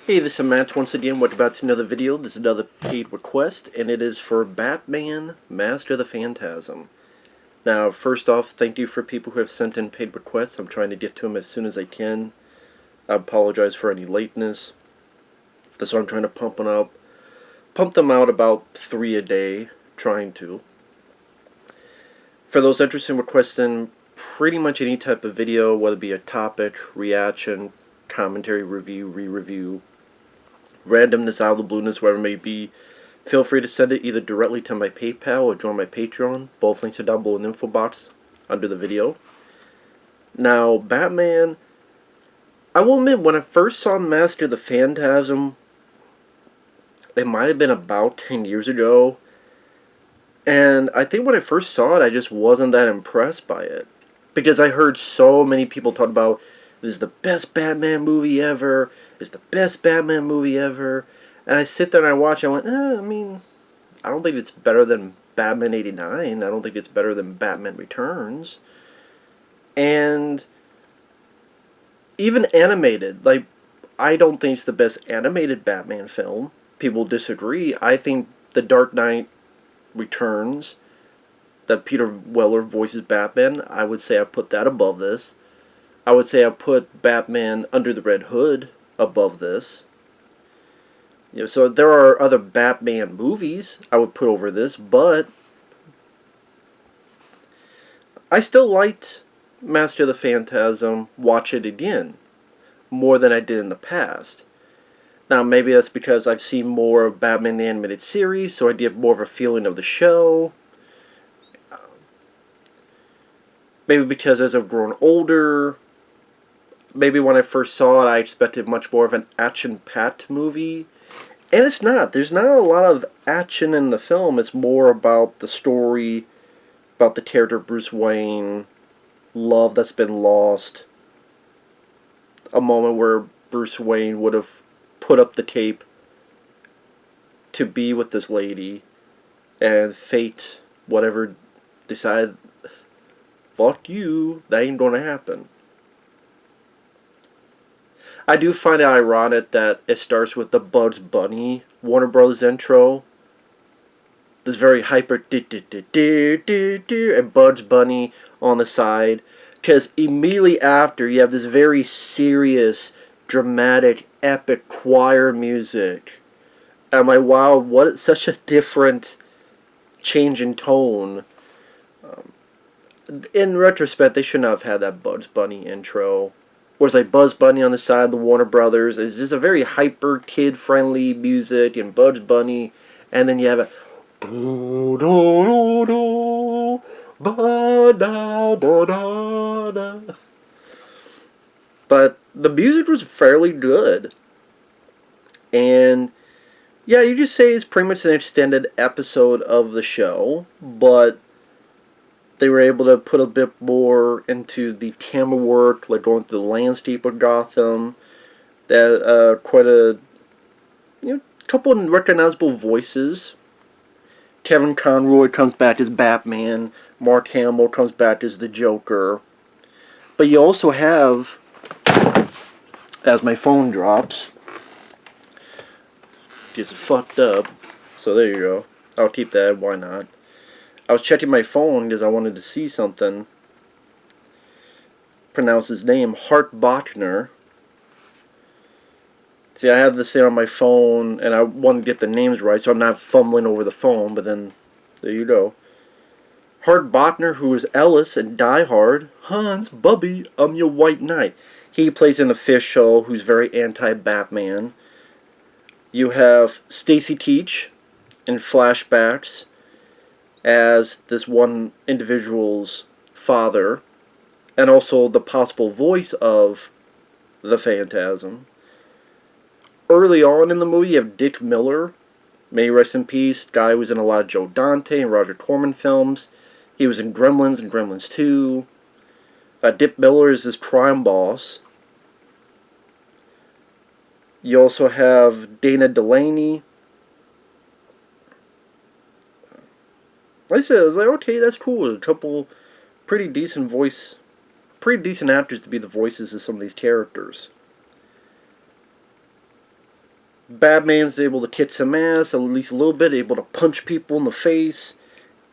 Hey, this is Matt once again. Welcome back to another video. This is another paid request, and it is for Batman Master of the Phantasm. Now, first off, thank you for people who have sent in paid requests. I'm trying to get to them as soon as I can. I apologize for any lateness. That's why I'm trying to pump them out about 3 a day, trying to. For those interested in requesting pretty much any type of video, whether it be a topic, reaction, commentary, review, re-review, randomness out of the blueness, whatever it may be, feel free to send it either directly to my PayPal or join my Patreon. Both links are down below in the info box under the video. Now, Batman, I will admit, when I first saw Master of the Phantasm, it might have been about 10 years ago, and I think when I first saw it, I just wasn't that impressed by it. Because I heard so many people talk about, this is the best Batman movie ever, it's the best Batman movie ever, and I sit there and I watch, and I went, I don't think it's better than Batman 89, I don't think it's better than Batman Returns, and even animated, like, I don't think it's the best animated Batman film. People disagree. I think The Dark Knight Returns, that Peter Weller voices Batman, I would say I put that above this. I would say I put Batman Under the Red Hood above this. You know, so there are other Batman movies I would put over this, but I still liked Master of the Phantasm, watch it again, more than I did in the past. Now, maybe that's because I've seen more of Batman the Animated Series, so I get more of a feeling of the show. Maybe because as I've grown older, maybe when I first saw it, I expected much more of an action-packed movie. And it's not. There's not a lot of action in the film. It's more about the story, about the character Bruce Wayne, love that's been lost, a moment where Bruce Wayne would have put up the cape to be with this lady, and fate, whatever, decided, fuck you, that ain't gonna happen. I do find it ironic that it starts with the Bugs Bunny Warner Bros. Intro. This very hyper and Bugs Bunny on the side. Because immediately after, you have this very serious, dramatic, epic choir music. And I'm like, wow, what such a different change in tone. In retrospect, they should not have had that Bugs Bunny intro. Whereas like Bugs Bunny on the side of the Warner Brothers is just a very hyper kid-friendly music, and Bugs Bunny, and then you have a do do do ba da da da da. But the music was fairly good, and yeah, you just say it's pretty much an extended episode of the show, but they were able to put a bit more into the camera work, like going through the landscape of Gotham. That quite a couple of recognizable voices. Kevin Conroy comes back as Batman. Mark Hamill comes back as the Joker. But you also have, as my phone drops, gets fucked up. So there you go. I'll keep that. Why not? I was checking my phone because I wanted to see something. Pronounce his name, Hart Bochner. See, I have this thing on my phone, and I want to get the names right, so I'm not fumbling over the phone, but then, there you go. Hart Bochner, who is Ellis in Die Hard. Hans, Bubby, I'm your white knight. He plays in the Fish Show, who's very anti-Batman. You have Stacy Keach in flashbacks as this one individual's father, and also the possible voice of the Phantasm. Early on in the movie, you have Dick Miller, may he rest in peace, guy who was in a lot of Joe Dante and Roger Corman films. He was in Gremlins and Gremlins 2. Dick Miller is this crime boss. You also have Dana Delany. Like I said, I was like, okay, that's cool. A couple pretty decent actors to be the voices of some of these characters. Batman's able to kick some ass, at least a little bit, able to punch people in the face.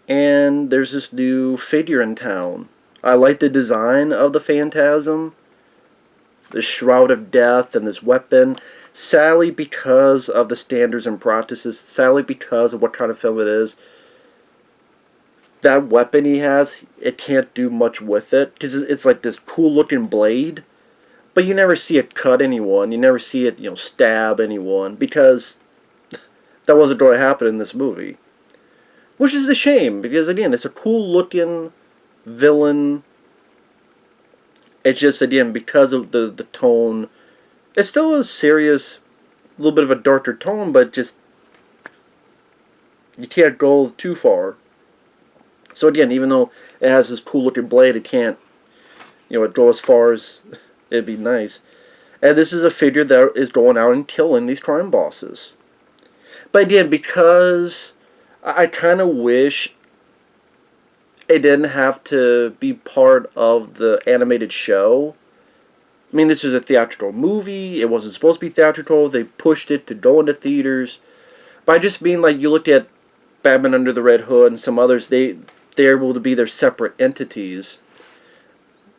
And there's this new figure in town. I like the design of the Phantasm. The Shroud of Death and this weapon. Sadly, because of the standards and practices, sadly because of what kind of film it is, that weapon he has, it can't do much with it. Because it's like this cool looking blade. But you never see it cut anyone. You never see it, stab anyone. Because that wasn't going to happen in this movie. Which is a shame. Because, again, it's a cool looking villain. It's just, again, because of the tone. It's still a serious, a little bit of a darker tone, but just, you can't go too far. So again, even though it has this cool looking blade, it can't, it go as far as it'd be nice. And this is a figure that is going out and killing these crime bosses. But again, because I kind of wish it didn't have to be part of the animated show. I mean, this was a theatrical movie. It wasn't supposed to be theatrical. They pushed it to go into theaters. But I just mean, like, you looked at Batman Under the Red Hood and some others, they're able to be their separate entities.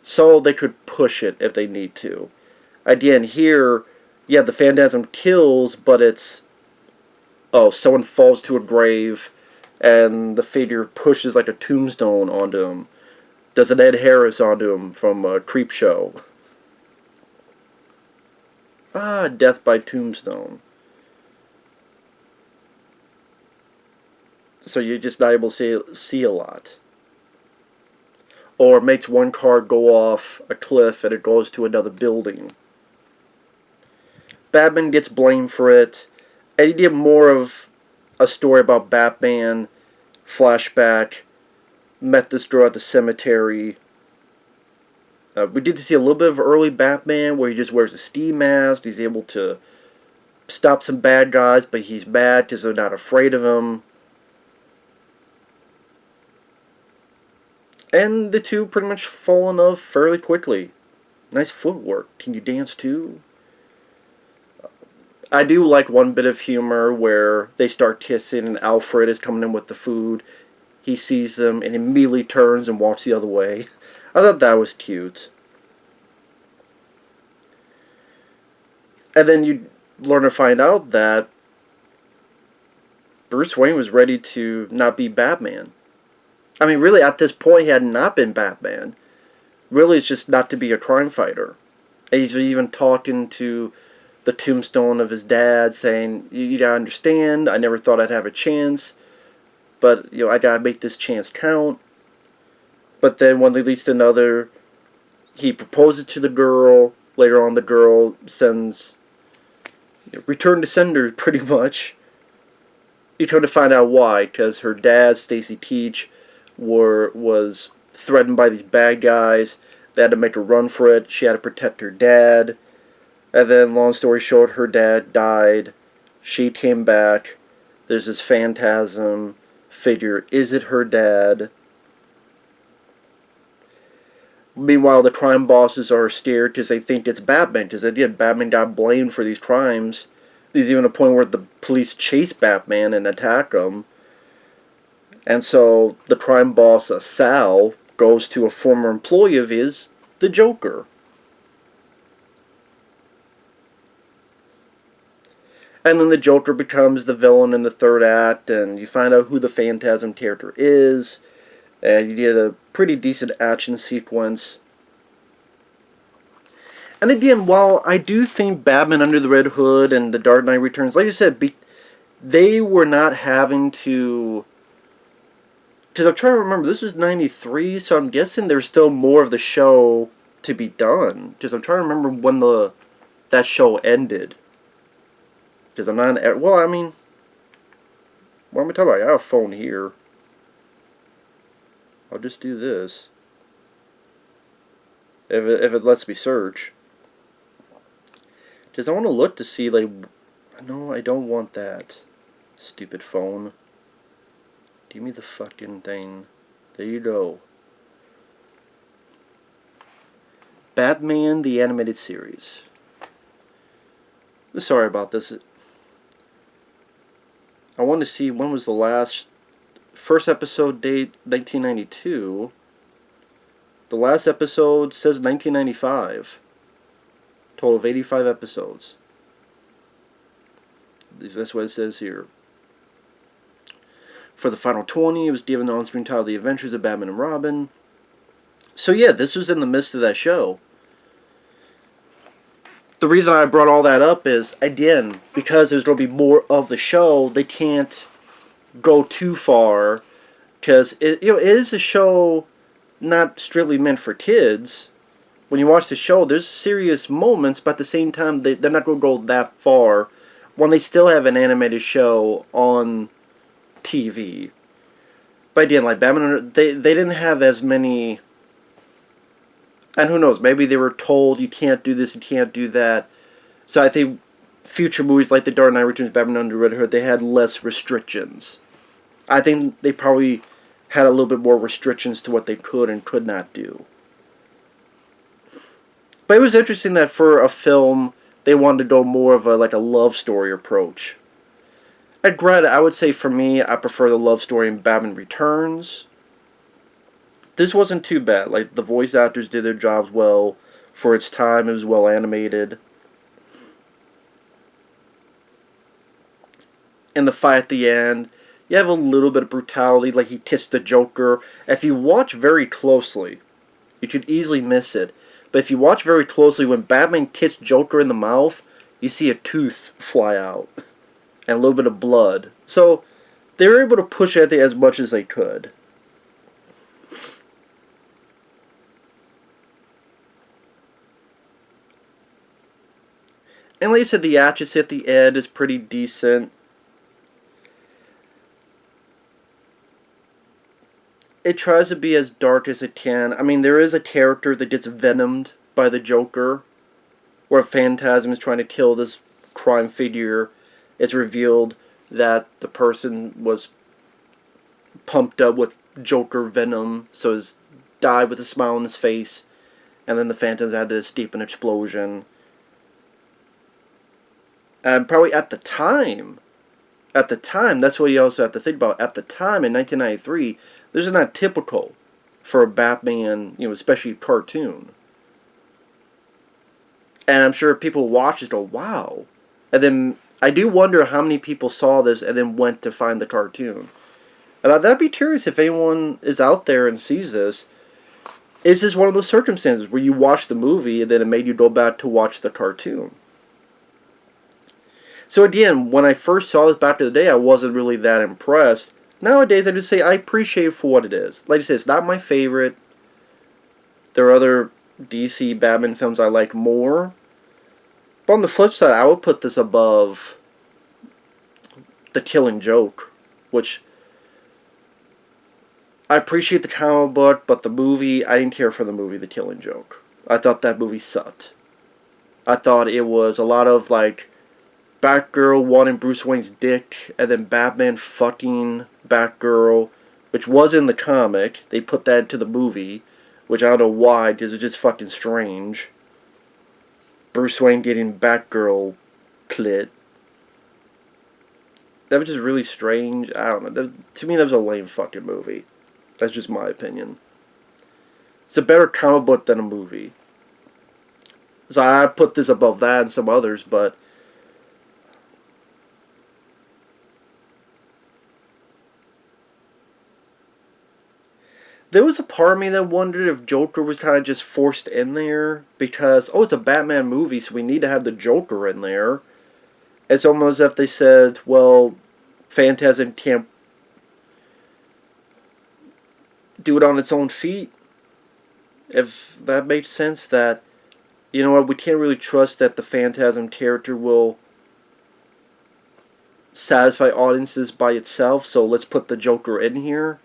So they could push it if they need to. Again, here, yeah, the Phantasm kills, but it's, someone falls to a grave, and the figure pushes like a tombstone onto him. Does an Ed Harris onto him from Creepshow. Death by tombstone. So you're just not able to see a lot. Or makes one car go off a cliff and it goes to another building. Batman gets blamed for it. And you get more of a story about Batman, flashback, met this girl at the cemetery. We did see a little bit of early Batman where he just wears a ski mask. He's able to stop some bad guys, but he's mad because they're not afraid of him. And the two pretty much fall in love fairly quickly. Nice footwork. Can you dance too? I do like one bit of humor where they start kissing and Alfred is coming in with the food. He sees them and immediately turns and walks the other way. I thought that was cute. And then you learn to find out that Bruce Wayne was ready to not be Batman. I mean, really, at this point, he had not been Batman. Really, it's just not to be a crime fighter. And he's even talking to the tombstone of his dad, saying, you gotta understand, I never thought I'd have a chance, but, I gotta make this chance count. But then, one leads to another, he proposes to the girl. Later on, the girl sends, return to sender, pretty much. You come to find out why, because her dad, Stacy Keach, was threatened by these bad guys. They had to make a run for it. She had to protect her dad. And then, long story short, her dad died. She came back. There's this Phantasm figure. Is it her dad? Meanwhile, the crime bosses are scared because they think it's Batman. Because, again, Batman got blamed for these crimes. There's even a point where the police chase Batman and attack him. And so the crime boss, Sal, goes to a former employee of his, the Joker. And then the Joker becomes the villain in the third act, and you find out who the Phantasm character is, and you get a pretty decent action sequence. And again, while I do think Batman Under the Red Hood and The Dark Knight Returns, like I said, they were not having to... Because I'm trying to remember, this was 93, so I'm guessing there's still more of the show to be done. Because I'm trying to remember when that show ended. Because I'm not... Well, I mean... What am I talking about? I got a phone here. I'll just do this. If it lets me search. Because I want to look to see, like... No, I don't want that. Stupid phone. Give me the fucking thing. There you go. Batman, the Animated Series. Sorry about this. I want to see when was the first episode date, 1992. The last episode says 1995. Total of 85 episodes. That's what it says here. For the final 20, it was given the on-screen title The Adventures of Batman and Robin. So yeah, this was in the midst of that show. The reason I brought all that up is, again, because there's going to be more of the show, they can't go too far. Because it is a show not strictly meant for kids. When you watch the show, there's serious moments, but at the same time, they're not going to go that far when they still have an animated show on TV. But again, like Batman, they didn't have as many. And who knows, maybe they were told you can't do this, you can't do that. So I think future movies like The Dark Knight Returns, Batman Under Red Hood, they had less restrictions. I think they probably had a little bit more restrictions to what they could and could not do. But it was interesting that for a film, they wanted to go more of a love story approach. And granted, I would say for me, I prefer the love story in Batman Returns. This wasn't too bad. Like, the voice actors did their jobs well. For its time, it was well animated. In the fight at the end, you have a little bit of brutality, like he kissed the Joker. If you watch very closely, you could easily miss it. But if you watch very closely, when Batman kissed Joker in the mouth, you see a tooth fly out. And a little bit of blood. So, they were able to push it as much as they could. And like I said, the actress at the end is pretty decent. It tries to be as dark as it can. I mean, there is a character that gets venomed by the Joker, where Phantasm is trying to kill this crime figure. It's revealed that the person was pumped up with Joker venom, so he's died with a smile on his face, and then the Phantasm had to escape an explosion. And probably at the time, that's what you also have to think about. At the time, in 1993, this is not typical for a Batman, especially cartoon. And I'm sure people watch it go, wow. And then I do wonder how many people saw this and then went to find the cartoon. And I'd be curious if anyone is out there and sees this. Is this one of those circumstances where you watch the movie and then it made you go back to watch the cartoon? So again, when I first saw this back in the day, I wasn't really that impressed. Nowadays, I just say I appreciate it for what it is. Like I said, it's not my favorite. There are other DC Batman films I like more. But on the flip side, I would put this above The Killing Joke, which I appreciate the comic book, but the movie, I didn't care for the movie The Killing Joke. I thought that movie sucked. I thought it was a lot of Batgirl wanting Bruce Wayne's dick, and then Batman fucking Batgirl, which was in the comic. They put that into the movie, which I don't know why, because it's just fucking strange. Bruce Wayne getting Batgirl clit. That was just really strange. I don't know. To me, that was a lame fucking movie. That's just my opinion. It's a better comic book than a movie. So I put this above that and some others, but there was a part of me that wondered if Joker was kind of just forced in there because, it's a Batman movie, so we need to have the Joker in there. It's almost as if they said, well, Phantasm can't do it on its own feet. If that makes sense, that, you know what, we can't really trust that the Phantasm character will satisfy audiences by itself, so let's put the Joker in here.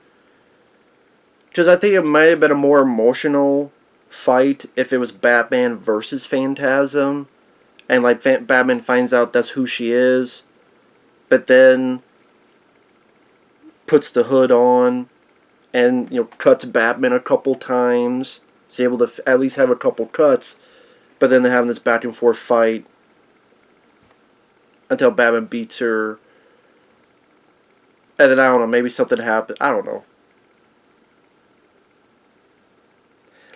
Because I think it might have been a more emotional fight if it was Batman versus Phantasm. And Batman finds out that's who she is. But then puts the hood on. And, cuts Batman a couple times. Is able to at least have a couple cuts. But then they're having this back and forth fight. Until Batman beats her. And then, I don't know, maybe something happened. I don't know.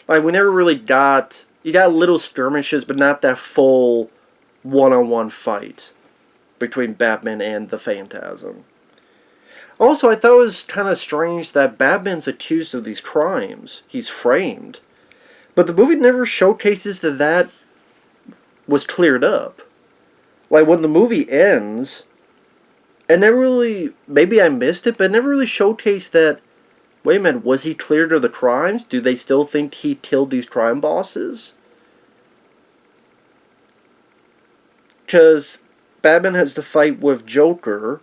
Like, we never really got... You got little skirmishes, but not that full one-on-one fight between Batman and the Phantasm. Also, I thought it was kind of strange that Batman's accused of these crimes. He's framed. But the movie never showcases that that was cleared up. Like, when the movie ends, it never really... Maybe I missed it, but it never really showcased that... Wait a minute, was he cleared of the crimes? Do they still think he killed these crime bosses? Because Batman has to fight with Joker,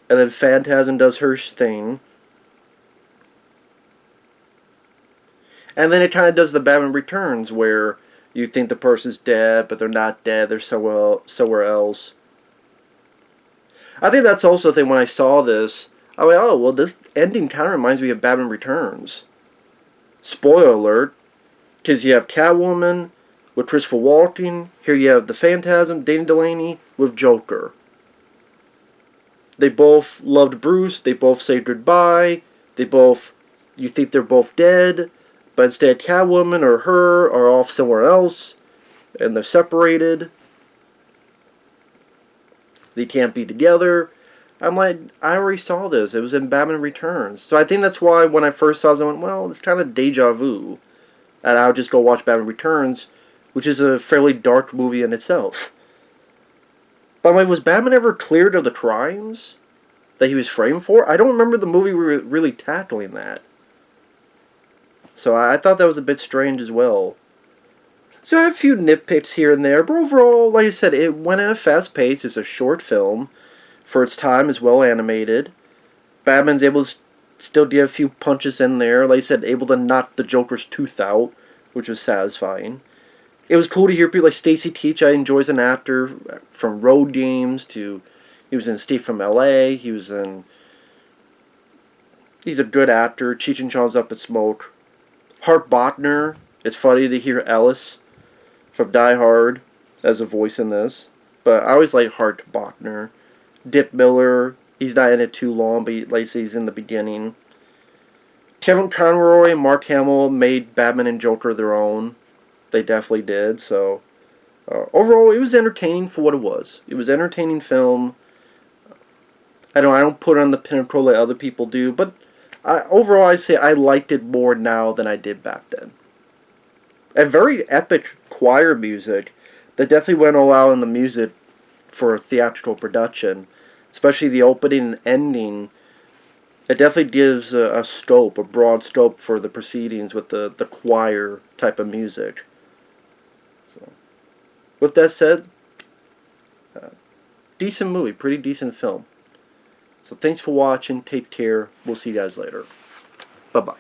and then Phantasm does her thing. And then it kind of does the Batman Returns, where you think the person's dead, but they're not dead, they're somewhere else. I think that's also the thing when I saw this. I went, oh, well, this ending kind of reminds me of Batman Returns. Spoiler alert, because you have Catwoman with Christopher Walken. Here you have the Phantasm, Dana Delany, with Joker. They both loved Bruce. They both said goodbye. You think they're both dead, but instead Catwoman or her are off somewhere else, and they're separated. They can't be together. I'm like, I already saw this. It was in Batman Returns. So I think that's why when I first saw it, I went, well, it's kind of deja vu. And I'll just go watch Batman Returns, which is a fairly dark movie in itself. But I'm like, was Batman ever cleared of the crimes that he was framed for? I don't remember the movie really tackling that. So I thought that was a bit strange as well. So I have a few nitpicks here and there, but overall, like I said, it went at a fast pace. It's a short film. For its time, is well animated. Batman's able to still get a few punches in there. Like I said, able to knock the Joker's tooth out, which was satisfying. It was cool to hear people like Stacy Keach. I enjoy as an actor, from Road Games to he was in Steve from L.A. He's a good actor. Cheech and Chong's Up in Smoke. Hart Bochner. It's funny to hear Ellis from Die Hard as a voice in this, but I always like Hart Bochner. Dick Miller, he's not in it too long, but like I say, he's in the beginning. Kevin Conroy and Mark Hamill made Batman and Joker their own. They definitely did. So overall, it was entertaining for what it was. It was an entertaining film. I don't put it on the pinnacle like other people do, but overall, I'd say I liked it more now than I did back then. And very epic choir music that definitely went all out in the music for a theatrical production, especially the opening and ending. It definitely gives a broad scope for the proceedings with the choir type of music. So, with that said, decent movie, pretty decent film. So thanks for watching, take care, we'll see you guys later. Bye-bye.